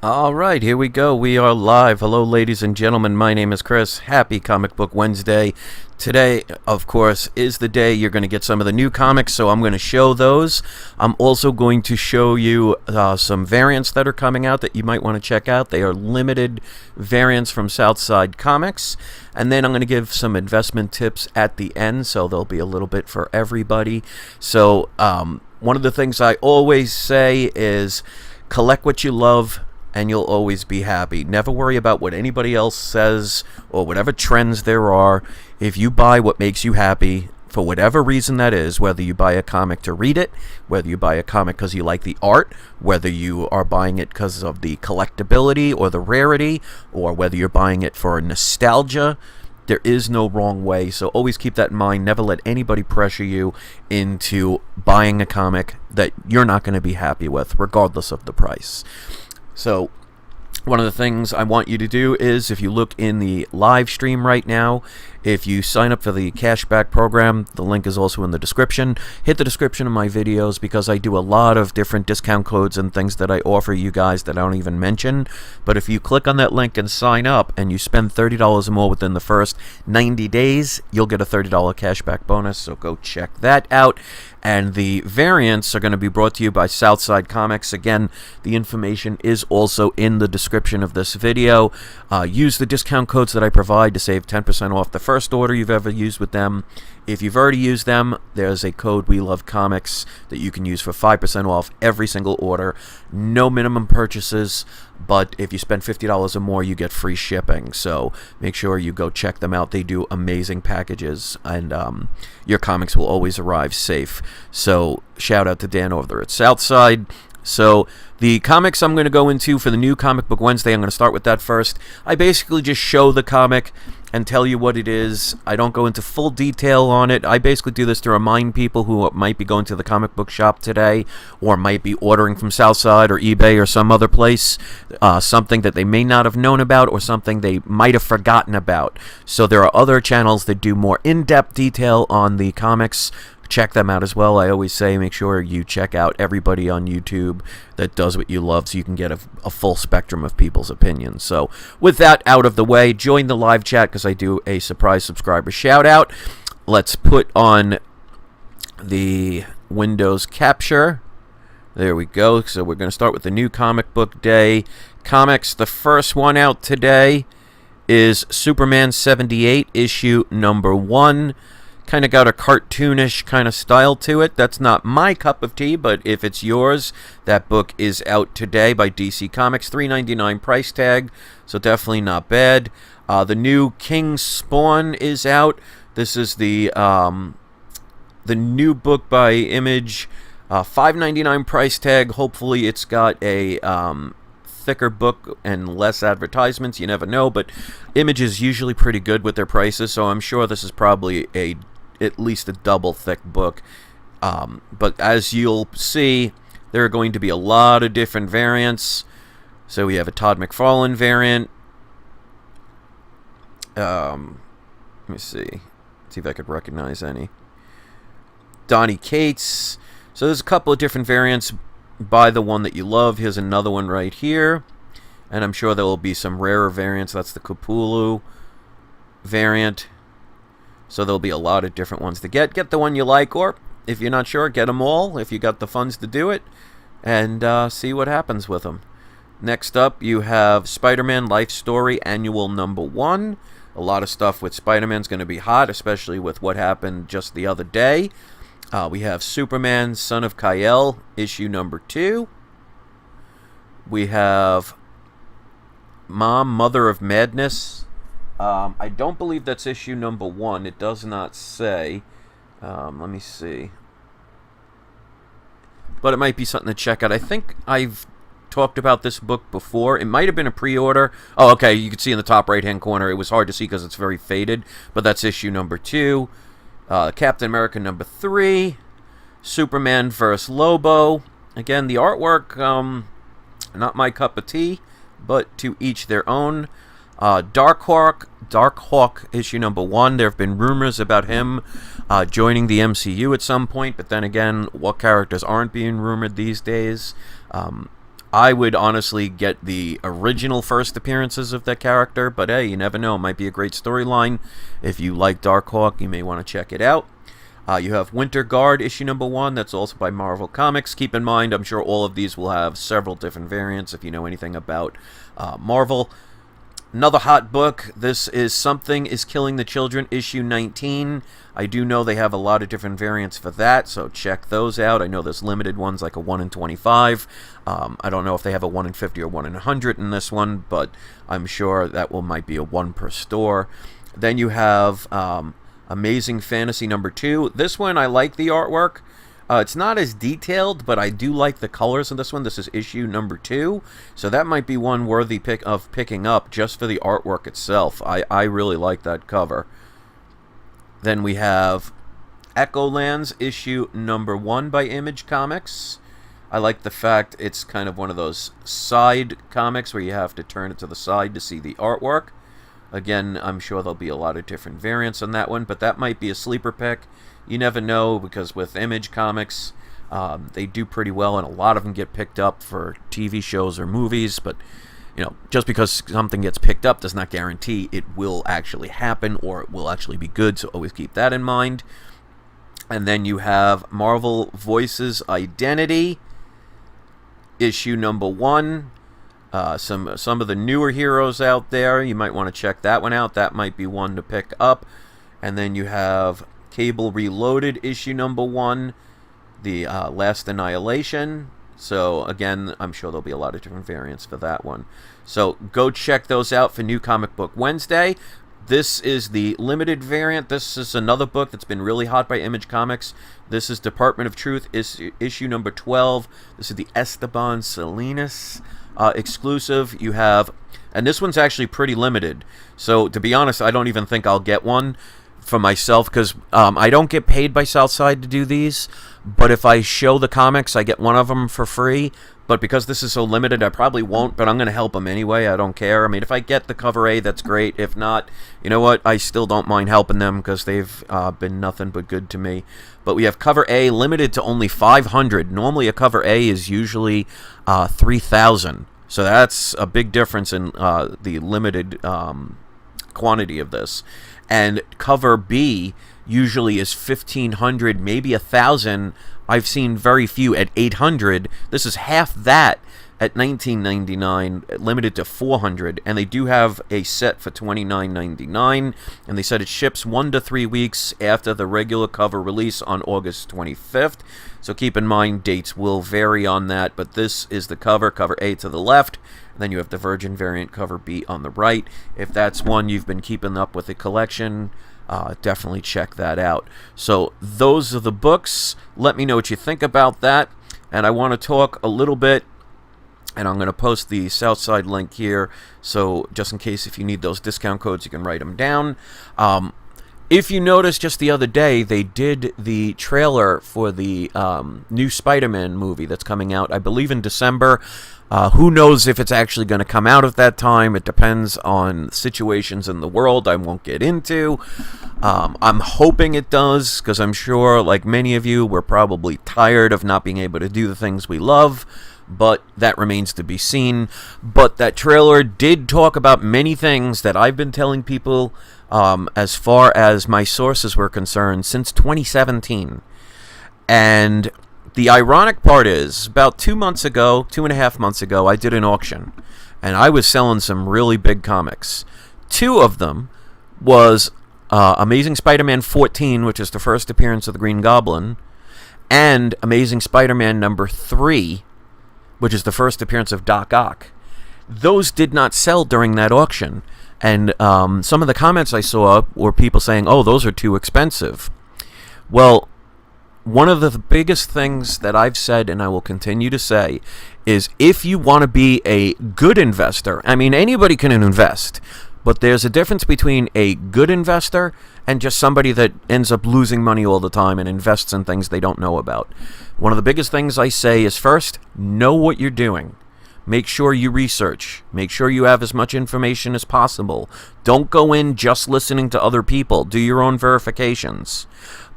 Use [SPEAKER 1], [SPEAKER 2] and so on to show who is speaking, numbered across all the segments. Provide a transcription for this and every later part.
[SPEAKER 1] All right, here we go. We are live. Hello, ladies and gentlemen. My name is Chris. Happy Comic Book Wednesday. Today, of course, is the day you're going to get some of the new comics, so I'm going to show those. I'm also going to show you some variants that are coming out that you might want to check out. They are limited variants from Southside Comics. And then I'm going to give some investment tips at the end, so there'll be a little bit for everybody. So one of the things I always say is collect what you love, and you'll always be happy. Never worry about what anybody else says or whatever trends there are. If you buy what makes you happy, for whatever reason that is, whether you buy a comic to read it, whether you buy a comic because you like the art, whether you are buying it because of the collectability or the rarity, or whether you're buying it for nostalgia, there is no wrong way. So always keep that in mind. Never let anybody pressure you into buying a comic that you're not going to be happy with, regardless of the price. So one of the things I want you to do is, if you look in the live stream right now, if you sign up for the cashback program, the link is also in the description. Hit the description of my videos because I do a lot of different discount codes and things that I offer you guys that I don't even mention. But if you click on that link and sign up and you spend $30 or more within the first 90 days, you'll get a $30 cashback bonus. So go check that out. And the variants are going to be brought to you by Southside Comics. Again, the information is also in the description of this video. Use the discount codes that I provide to save 10% off the first order you've ever used with them. If you've already used them, there's a code We Love Comics that you can use for 5% off every single order. No minimum purchases, but if you spend $50 or more, you get free shipping. So make sure you go check them out. They do amazing packages, and your comics will always arrive safe. So shout out to Dan over at Southside. So the comics I'm going to go into for the new Comic Book Wednesday, I'm going to start with that first. I basically just show the comic and tell you what it is. I don't go into full detail on it. I basically do this to remind people who might be going to the comic book shop today, or might be ordering from Southside or eBay or some other place, something that they may not have known about or something they might have forgotten about. So there are other channels that do more in-depth detail on the comics. Check them out as well. I always say make sure you check out everybody on YouTube that does what you love so you can get a full spectrum of people's opinions. So with that out of the way, join the live chat because I do a surprise subscriber shout out. Let's put on the Windows capture. There we go. So we're going to start with the new comic book day comics. The first one out today is Superman 78 issue number 1. Kind of got a cartoonish kind of style to it. That's not my cup of tea, but if it's yours, that book is out today by DC Comics. $3.99 price tag, so definitely not bad. The new King Spawn is out. This is the new book by Image. $5.99 price tag. Hopefully it's got a thicker book and less advertisements. You never know, but Image is usually pretty good with their prices, so I'm sure this is probably at least a double thick book. But as you'll see, there are going to be a lot of different variants. So we have a Todd McFarlane variant. Let me see if I could recognize any. Donny Cates. So there's a couple of different variants. Buy the one that you love. Here's another one right here. And I'm sure there will be some rarer variants. That's the Capullo variant. So there'll be a lot of different ones to get. Get the one you like, or if you're not sure, get them all if you got the funds to do it, and see what happens with them. Next up, you have Spiderman Life Story Annual Number 1. A lot of stuff with Spider-Man's going to be hot, especially with what happened just the other day. We have Superman, Son of Kal-El, issue number 2. We have Mother of Madness. I don't believe that's issue number 1. It does not say. Let me see. But it might be something to check out. I think I've talked about this book before. It might have been a pre-order. Oh, okay. You can see in the top right-hand corner. It was hard to see because it's very faded. But that's issue number 2. Captain America number 3. Superman vs. Lobo. Again, the artwork, not my cup of tea, but to each their own. Darkhawk issue number 1. There have been rumors about him joining the MCU at some point, but then again, what characters aren't being rumored these days? I would honestly get the original first appearances of that character, but hey, you never know. It might be a great storyline. If you like Darkhawk, you may want to check it out. You have Winter Guard, issue number 1. That's also by Marvel Comics. Keep in mind, I'm sure all of these will have several different variants if you know anything about Marvel. Another hot book. This is Something is Killing the Children, issue 19. I do know they have a lot of different variants for that, so check those out. I know there's limited ones like a 1 in 25. I don't know if they have a 1 in 50 or 1 in 100 in this one, but I'm sure that might be a 1 per store. Then you have Amazing Fantasy number 2. This one, I like the artwork. It's not as detailed, but I do like the colors in this one. This is issue number 2, so that might be one worthy of picking up just for the artwork itself. I really like that cover. Then we have Echolans, issue number 1 by Image Comics. I like the fact it's kind of one of those side comics where you have to turn it to the side to see the artwork. Again, I'm sure there'll be a lot of different variants on that one, but that might be a sleeper pick. You never know, because with Image Comics, they do pretty well, and a lot of them get picked up for TV shows or movies, but just because something gets picked up does not guarantee it will actually happen or it will actually be good, so always keep that in mind. And then you have Marvel Voices Identity, issue number 1. Some of the newer heroes out there, you might want to check that one out. That might be one to pick up. And then you have Cable Reloaded, issue number 1, the Last Annihilation. So again, I'm sure there'll be a lot of different variants for that one. So go check those out for New Comic Book Wednesday. This is the limited variant. This is another book that's been really hot by Image Comics. This is Department of Truth, issue number 12. This is the Esteban Salinas exclusive. You have, and this one's actually pretty limited. So to be honest, I don't even think I'll get one for myself, because I don't get paid by Southside to do these, but if I show the comics, I get one of them for free. But because this is so limited, I probably won't, but I'm going to help them anyway. I don't care. I mean, if I get the cover A, that's great. If not, you know what? I still don't mind helping them, because they've been nothing but good to me. But we have cover A limited to only 500. Normally a cover A is usually 3,000. So that's a big difference in the limited quantity of this. And cover B usually is 1,500, maybe 1,000. I've seen very few at 800. This is half that at $19.99, limited to 400. And they do have a set for $29.99. And they said it ships 1 to 3 weeks after the regular cover release on August 25th. So keep in mind, dates will vary on that. But this is the cover A to the left. And then you have the Virgin variant, cover B on the right. If that's one you've been keeping up with the collection, definitely check that out. So those are the books. Let me know what you think about that. And I want to talk a little bit, and I'm going to post the Southside link here, so just in case if you need those discount codes, you can write them down. If you noticed, just the other day, they did the trailer for the new Spiderman movie that's coming out, I believe, in December. Who knows if it's actually going to come out at that time? It depends on situations in the world I won't get into. I'm hoping it does, because I'm sure, like many of you, we're probably tired of not being able to do the things we love, but that remains to be seen. But that trailer did talk about many things that I've been telling people as far as my sources were concerned since 2017. And the ironic part is, about 2.5 months ago, I did an auction, and I was selling some really big comics. 2 of them was Amazing Spider-Man 14, which is the first appearance of the Green Goblin, and Amazing Spider-Man number 3, which is the first appearance of Doc Ock. Those did not sell during that auction, and some of the comments I saw were people saying, oh, those are too expensive. Well, one of the biggest things that I've said, and I will continue to say, is if you want to be a good investor, I mean, anybody can invest, but there's a difference between a good investor and just somebody that ends up losing money all the time and invests in things they don't know about. One of the biggest things I say is, first, know what you're doing. Make sure you research. Make sure you have as much information as possible. Don't go in just listening to other people. Do your own verifications.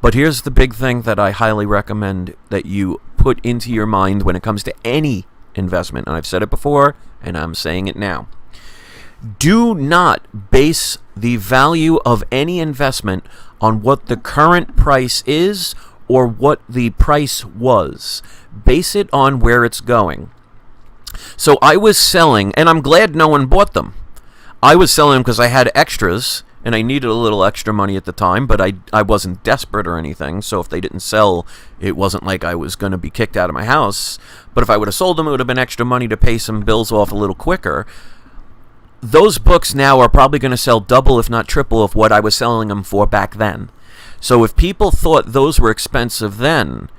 [SPEAKER 1] But here's the big thing that I highly recommend that you put into your mind when it comes to any investment. And I've said it before, and I'm saying it now. Do not base the value of any investment on what the current price is or what the price was. Base it on where it's going. So I was selling, and I'm glad no one bought them. I was selling them because I had extras, and I needed a little extra money at the time, but I wasn't desperate or anything, so if they didn't sell, it wasn't like I was going to be kicked out of my house. But if I would have sold them, it would have been extra money to pay some bills off a little quicker. Those books now are probably going to sell double, if not triple, of what I was selling them for back then. So if people thought those were expensive then,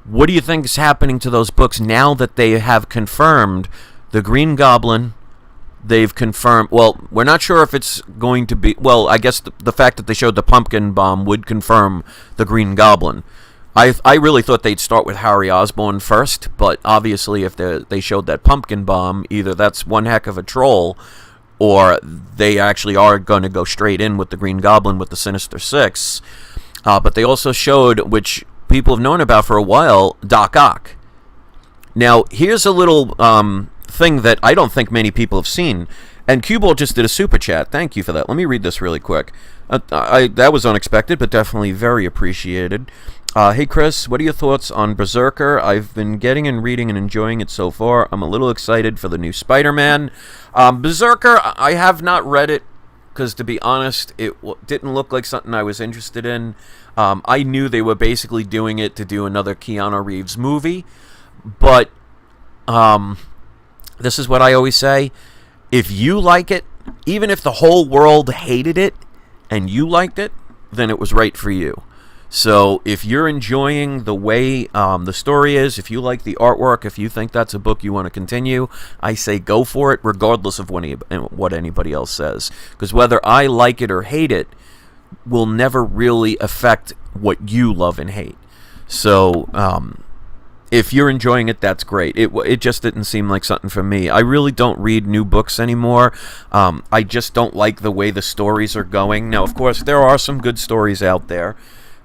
[SPEAKER 1] what do you think is happening to those books now that they have confirmed the Green Goblin? They've confirmed, well, we're not sure if it's going to be, well, I guess the fact that they showed the pumpkin bomb would confirm the Green Goblin. I really thought they'd start with Harry Osborn first, but obviously if they showed that pumpkin bomb, either that's one heck of a troll, or they actually are going to go straight in with the Green Goblin with the Sinister Six. But they also showed, which people have known about for a while, Doc Ock. Now, here's a little thing that I don't think many people have seen. And Q-Ball just did a super chat. Thank you for that. Let me read this really quick. That was unexpected, but definitely very appreciated. Hey, Chris, what are your thoughts on Berserker? I've been getting and reading and enjoying it so far. I'm a little excited for the new Spider-Man. Berserker, I have not read it, because to be honest, it didn't look like something I was interested in. I knew they were basically doing it to do another Keanu Reeves movie, but this is what I always say. If you like it, even if the whole world hated it, and you liked it, then it was right for you. So if you're enjoying the way the story is, if you like the artwork, if you think that's a book you want to continue, I say go for it, regardless of what anybody else says. Because whether I like it or hate it will never really affect what you love and hate. So if you're enjoying it, that's great. It just didn't seem like something for me. I really don't read new books anymore. I just don't like the way the stories are going. Now, of course, there are some good stories out there,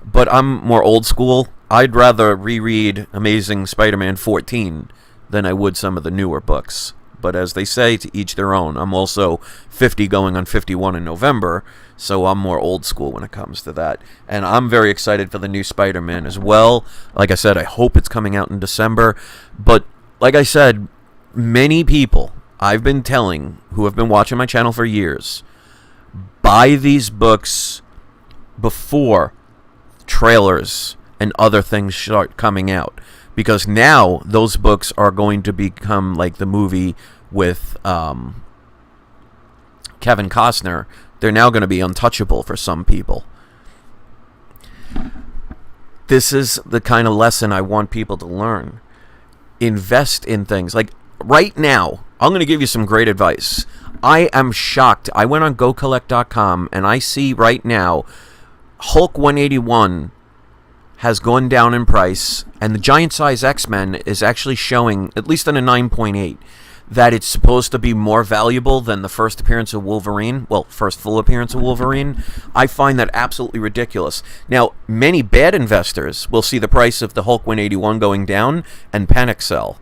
[SPEAKER 1] but I'm more old school. I'd rather reread Amazing Spider-Man 14 than I would some of the newer books. But as they say, to each their own. I'm also 50 going on 51 in November, so I'm more old school when it comes to that. And I'm very excited for the new Spider-Man as well. Like I said, I hope it's coming out in December. But like I said, many people I've been telling who have been watching my channel for years, buy these books before trailers and other things start coming out, because now those books are going to become like the movie with Kevin Costner. They're now going to be untouchable for some people. This is the kind of lesson I want people to learn. Invest in things. Like right now, I'm going to give you some great advice. I am shocked. I went on GoCollect.com and I see right now Hulk 181 has gone down in price, and the Giant Size X-Men is actually showing, at least on a 9.8, that it's supposed to be more valuable than the first appearance of Wolverine. Well, first full appearance of Wolverine. I find that absolutely ridiculous. Now, many bad investors will see the price of the Hulk 181 going down and panic sell.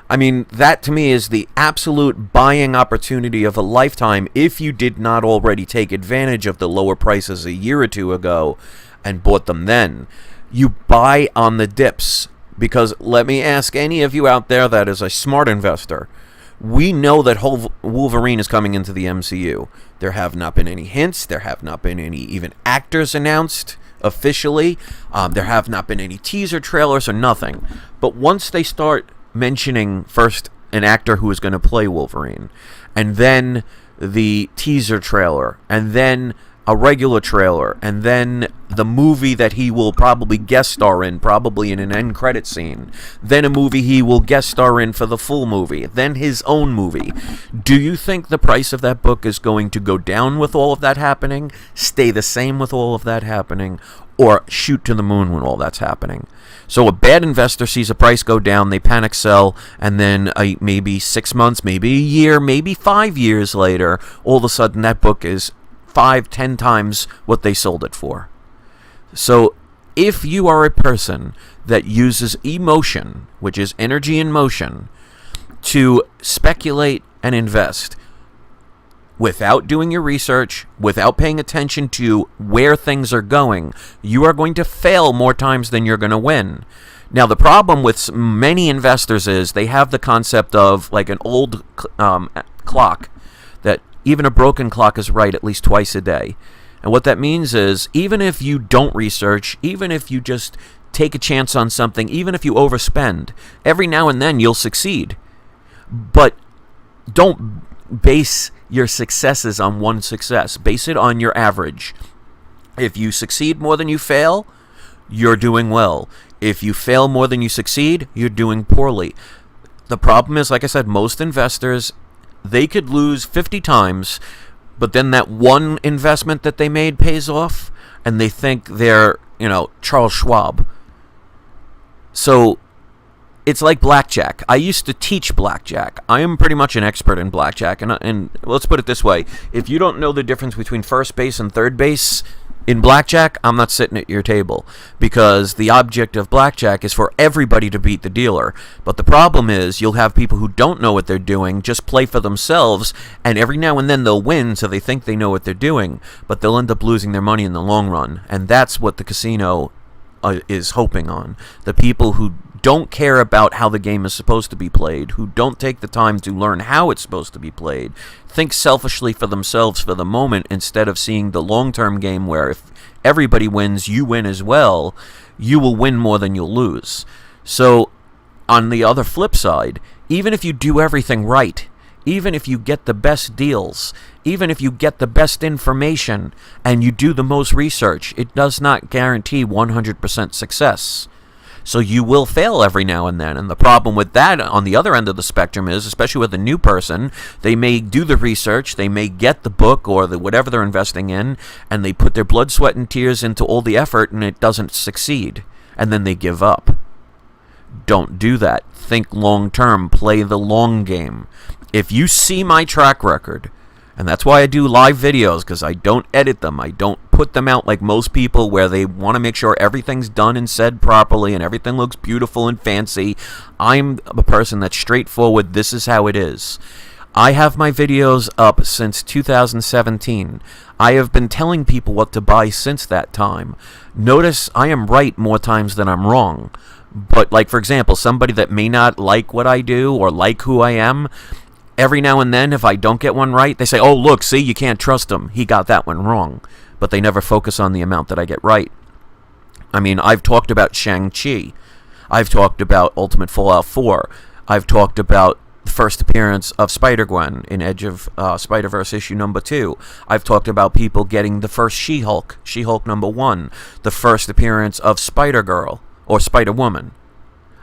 [SPEAKER 1] I mean, that to me is the absolute buying opportunity of a lifetime if you did not already take advantage of the lower prices a year or two ago and bought them then. You buy on the dips, because let me ask any of you out there that is a smart investor. We know that Wolverine is coming into the MCU. There have not been any hints. There have not been any even actors announced officially. There have not been any teaser trailers or nothing. But once they start mentioning first an actor who is going to play Wolverine, and then the teaser trailer, and then a regular trailer, and then the movie that he will probably guest star in, probably in an end credit scene, then a movie he will guest star in for the full movie, then his own movie. Do you think the price of that book is going to go down with all of that happening, stay the same with all of that happening, or shoot to the moon when all that's happening? So a bad investor sees a price go down, they panic sell, and then maybe 6 months, maybe a year, maybe 5 years later, all of a sudden that book is 5-10 times what they sold it for. So if you are a person that uses emotion, which is energy in motion, to speculate and invest without doing your research, without paying attention to where things are going, you are going to fail more times than you're going to win. Now, the problem with many investors is they have the concept of like an old clock, that even a broken clock is right at least twice a day. And what that means is, even if you don't research, even if you just take a chance on something, even if you overspend, every now and then you'll succeed. But don't base your successes on one success. Base it on your average. If you succeed more than you fail, you're doing well. If you fail more than you succeed, you're doing poorly. The problem is, like I said, most investors, they could lose 50 times, but then that one investment that they made pays off, and they think they're, Charles Schwab. So it's like blackjack. I used to teach blackjack. I am pretty much an expert in blackjack. And let's put it this way. If you don't know the difference between first base and third base in blackjack, I'm not sitting at your table. Because the object of blackjack is for everybody to beat the dealer. But the problem is, you'll have people who don't know what they're doing, just play for themselves, and every now and then they'll win, so they think they know what they're doing. But they'll end up losing their money in the long run. And that's what the casino is hoping on. The people who don't care about how the game is supposed to be played, who don't take the time to learn how it's supposed to be played, think selfishly for themselves for the moment instead of seeing the long-term game where if everybody wins, you win as well, you will win more than you'll lose. So, on the other flip side, even if you do everything right, even if you get the best deals, even if you get the best information, and you do the most research, it does not guarantee 100% success. So you will fail every now and then. And the problem with that on the other end of the spectrum is, especially with a new person, they may do the research, they may get the book or whatever they're investing in, and they put their blood, sweat, and tears into all the effort, and it doesn't succeed. And then they give up. Don't do that. Think long term. Play the long game. If you see my track record, and that's why I do live videos, because I don't edit them. I don't put them out like most people where they want to make sure everything's done and said properly and everything looks beautiful and fancy. I'm a person that's straightforward. This is how it is. I have my videos up since 2017. I have been telling people what to buy since that time. Notice I am right more times than I'm wrong. But, like, for example, somebody that may not like what I do or like who I am, every now and then, if I don't get one right, they say, oh, look, see, you can't trust him. He got that one wrong. But they never focus on the amount that I get right. I mean, I've talked about Shang-Chi. I've talked about Ultimate Fallout 4. I've talked about the first appearance of Spider-Gwen in Edge of Spider-Verse issue number 2. I've talked about people getting the first She-Hulk, She-Hulk number 1, the first appearance of Spider-Girl, or Spider-Woman.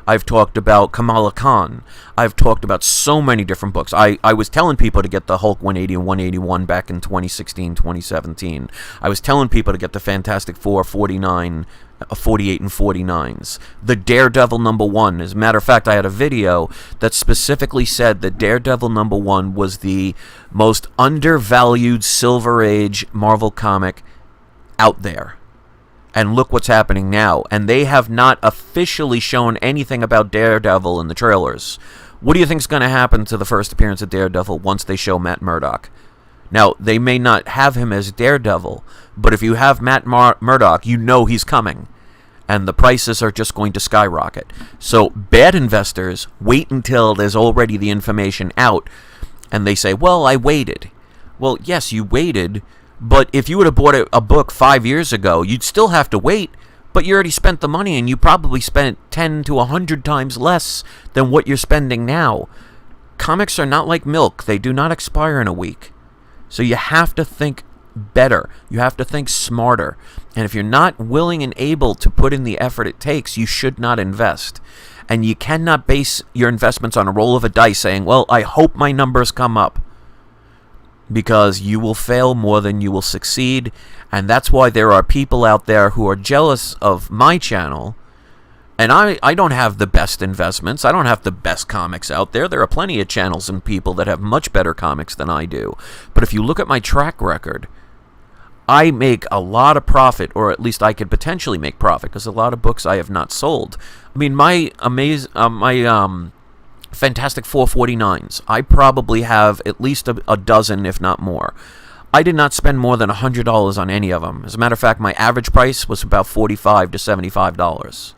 [SPEAKER 1] I've talked about Kamala Khan. I've talked about so many different books. I was telling people to get the Hulk 180 and 181 back in 2016, 2017. I was telling people to get the Fantastic Four 49, 48 and 49s. The Daredevil Number One. As a matter of fact, I had a video that specifically said that Daredevil Number One was the most undervalued Silver Age Marvel comic out there. And look what's happening now. And they have not officially shown anything about Daredevil in the trailers. What do you think is going to happen to the first appearance of Daredevil once they show Matt Murdock? Now, they may not have him as Daredevil, but if you have Matt Murdock, you know he's coming. And the prices are just going to skyrocket. So, bad investors wait until there's already the information out, and they say, well, I waited. Well, yes, you waited. But if you would have bought a book 5 years ago, you'd still have to wait, but you already spent the money, and you probably spent 10 to 100 times less than what you're spending now. Comics are not like milk. They do not expire in a week. So you have to think better. You have to think smarter. And if you're not willing and able to put in the effort it takes, you should not invest. And you cannot base your investments on a roll of a dice saying, well, I hope my numbers come up. Because you will fail more than you will succeed, and that's why there are people out there who are jealous of my channel, and I don't have the best investments, I don't have the best comics out there. There are plenty of channels and people that have much better comics than I do, but if you look at my track record, I make a lot of profit, or at least I could potentially make profit, because a lot of books I have not sold. I mean, my Fantastic 449s. I probably have at least a dozen, if not more. I did not spend more than $100 on any of them. As a matter of fact, my average price was about $45 to $75.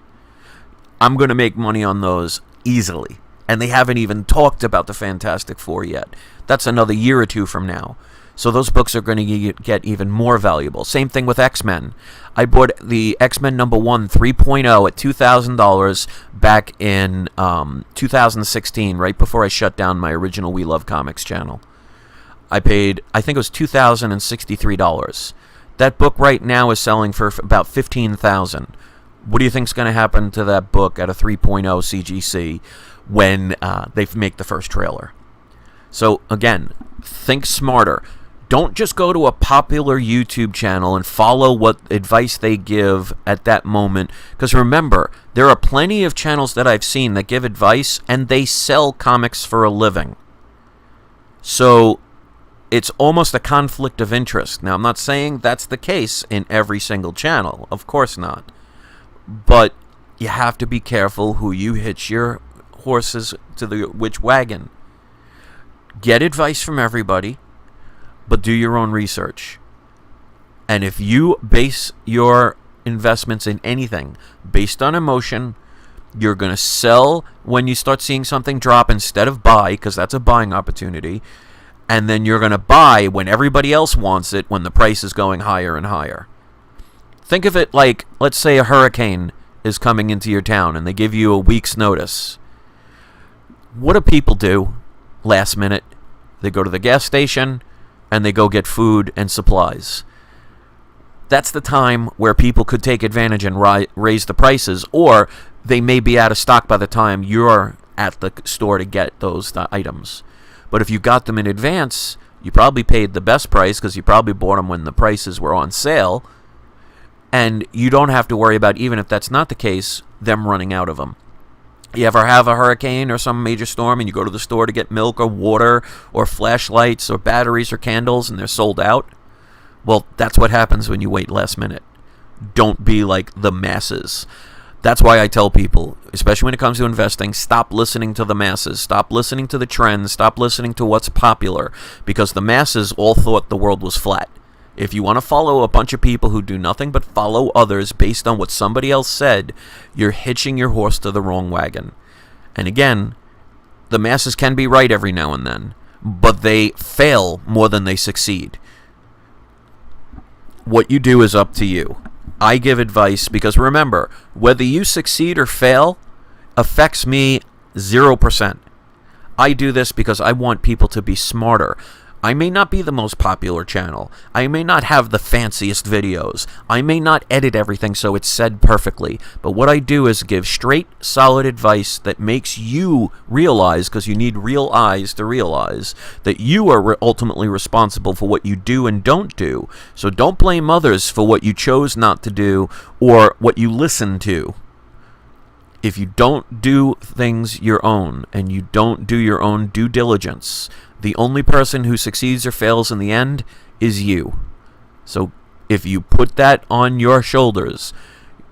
[SPEAKER 1] I'm going to make money on those easily. And they haven't even talked about the Fantastic Four yet. That's another year or two from now. So those books are going to get even more valuable. Same thing with X-Men. I bought the X-Men Number One 3.0 at $2,000 back in 2016, right before I shut down my original We Love Comics channel. I paid, I think it was $2,063. That book right now is selling for about $15,000. What do you think's going to happen to that book at a 3.0 CGC when they make the first trailer? So again, think smarter. Don't just go to a popular YouTube channel and follow what advice they give at that moment. Because remember, there are plenty of channels that I've seen that give advice and they sell comics for a living. So it's almost a conflict of interest. Now, I'm not saying that's the case in every single channel. Of course not. But you have to be careful who you hitch your horses to which wagon. Get advice from everybody, but do your own research. And if you base your investments in anything based on emotion, you're going to sell when you start seeing something drop instead of buy, because that's a buying opportunity. And then you're going to buy when everybody else wants it, when the price is going higher and higher. Think of it like, let's say a hurricane is coming into your town and they give you a week's notice. What do people do last minute? They go to the gas station and they go get food and supplies. That's the time where people could take advantage and raise the prices, or they may be out of stock by the time you're at the store to get those items. But if you got them in advance, you probably paid the best price because you probably bought them when the prices were on sale, and you don't have to worry about, even if that's not the case, them running out of them. You ever have a hurricane or some major storm and you go to the store to get milk or water or flashlights or batteries or candles and they're sold out? Well, that's what happens when you wait last minute. Don't be like the masses. That's why I tell people, especially when it comes to investing, stop listening to the masses. Stop listening to the trends. Stop listening to what's popular, because the masses all thought the world was flat. If you want to follow a bunch of people who do nothing but follow others based on what somebody else said, you're hitching your horse to the wrong wagon. And again, the masses can be right every now and then, but they fail more than they succeed. What you do is up to you. I give advice because, remember, whether you succeed or fail affects me 0%. I do this because I want people to be smarter. I may not be the most popular channel. I may not have the fanciest videos. I may not edit everything so it's said perfectly. But what I do is give straight, solid advice that makes you realize, because you need real eyes to realize, that you are ultimately responsible for what you do and don't do. So don't blame others for what you chose not to do or what you listen to. If you don't do things your own and you don't do your own due diligence, the only person who succeeds or fails in the end is you. So if you put that on your shoulders,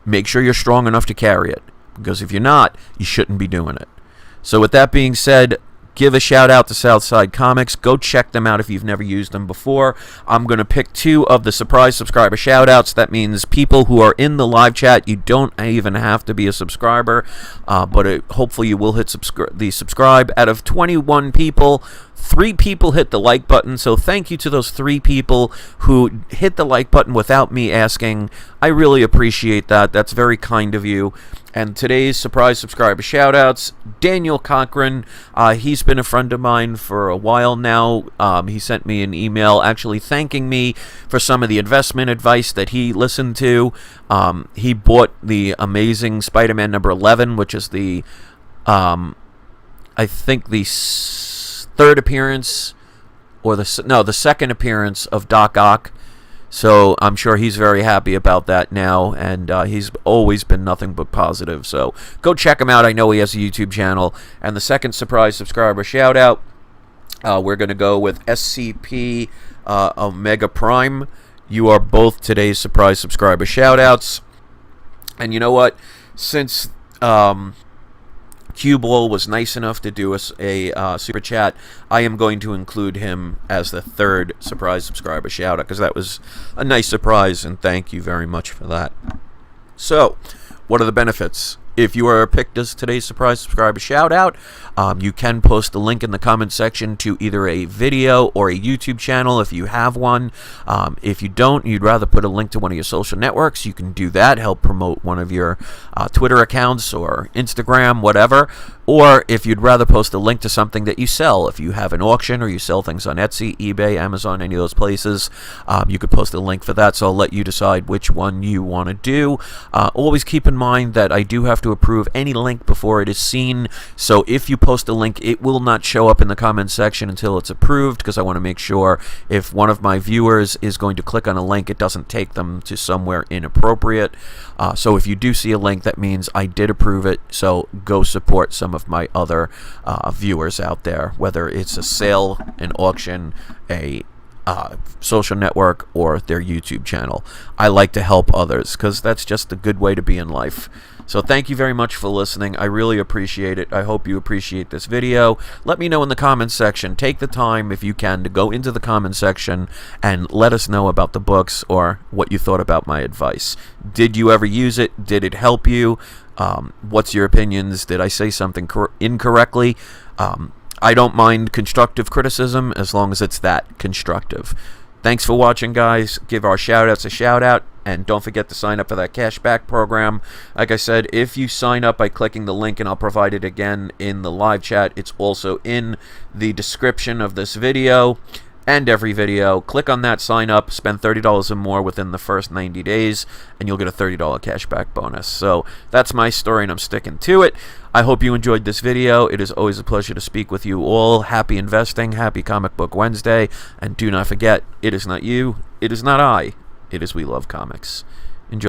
[SPEAKER 1] make sure you're strong enough to carry it. Because if you're not, you shouldn't be doing it. So with that being said, give a shout out to Southside Comics. Go check them out if you've never used them before. I'm going to pick 2 of the surprise subscriber shout outs. That means people who are in the live chat. You don't even have to be a subscriber, but hopefully you will hit the subscribe. Out of 21 people, 3 people hit the like button, so thank you to those 3 people who hit the like button without me asking. I really appreciate that. That's very kind of you. And today's surprise subscriber shoutouts, Daniel Cochran. He's been a friend of mine for a while now. He sent me an email actually thanking me for some of the investment advice that he listened to. He bought the amazing Spiderman number 11, which is the, I think the third appearance, or the second appearance of Doc Ock. So I'm sure he's very happy about that now, and he's always been nothing but positive. So go check him out. I know he has a YouTube channel. And the second surprise subscriber shout out, we're going to go with SCP Omega Prime. You are both today's surprise subscriber shout outs. And you know what? Since Q-Ball was nice enough to do us a super chat. I am going to include him as the third surprise subscriber shout out because that was a nice surprise, and thank you very much for that. So, what are the benefits? If you are picked as today's surprise subscriber shout out, you can post a link in the comment section to either a video or a YouTube channel if you have one. If you don't, you'd rather put a link to one of your social networks, you can do that, help promote one of your Twitter accounts or Instagram, whatever. Or if you'd rather post a link to something that you sell, if you have an auction or you sell things on Etsy, eBay, Amazon, any of those places, you could post a link for that, so I'll let you decide which one you want to do. Always keep in mind that I do have to approve any link before it is seen, so if you post a link, it will not show up in the comments section until it's approved, because I want to make sure if one of my viewers is going to click on a link, it doesn't take them to somewhere inappropriate. So if you do see a link, that means I did approve it, so go support some of my other viewers out there, whether it's a sale, an auction, a social network, or their YouTube channel. I like to help others because that's just a good way to be in life. So thank you very much for listening. I really appreciate it. I hope you appreciate this video. Let me know in the comments section. Take the time, if you can, to go into the comments section and let us know about the books or what you thought about my advice. Did you ever use it? Did it help you? What's your opinions? Did I say something incorrectly? I don't mind constructive criticism as long as it's that constructive. Thanks for watching, guys. Give our shout-outs a shout-out, and don't forget to sign up for that cashback program. Like I said, if you sign up by clicking the link, and I'll provide it again in the live chat, it's also in the description of this video and every video. Click on that, sign up, spend $30 or more within the first 90 days, and you'll get a $30 cashback bonus. So that's my story, and I'm sticking to it. I hope you enjoyed this video. It is always a pleasure to speak with you all. Happy investing, happy Comic Book Wednesday, and do not forget, it is not you, it is not I, it is We Love Comics.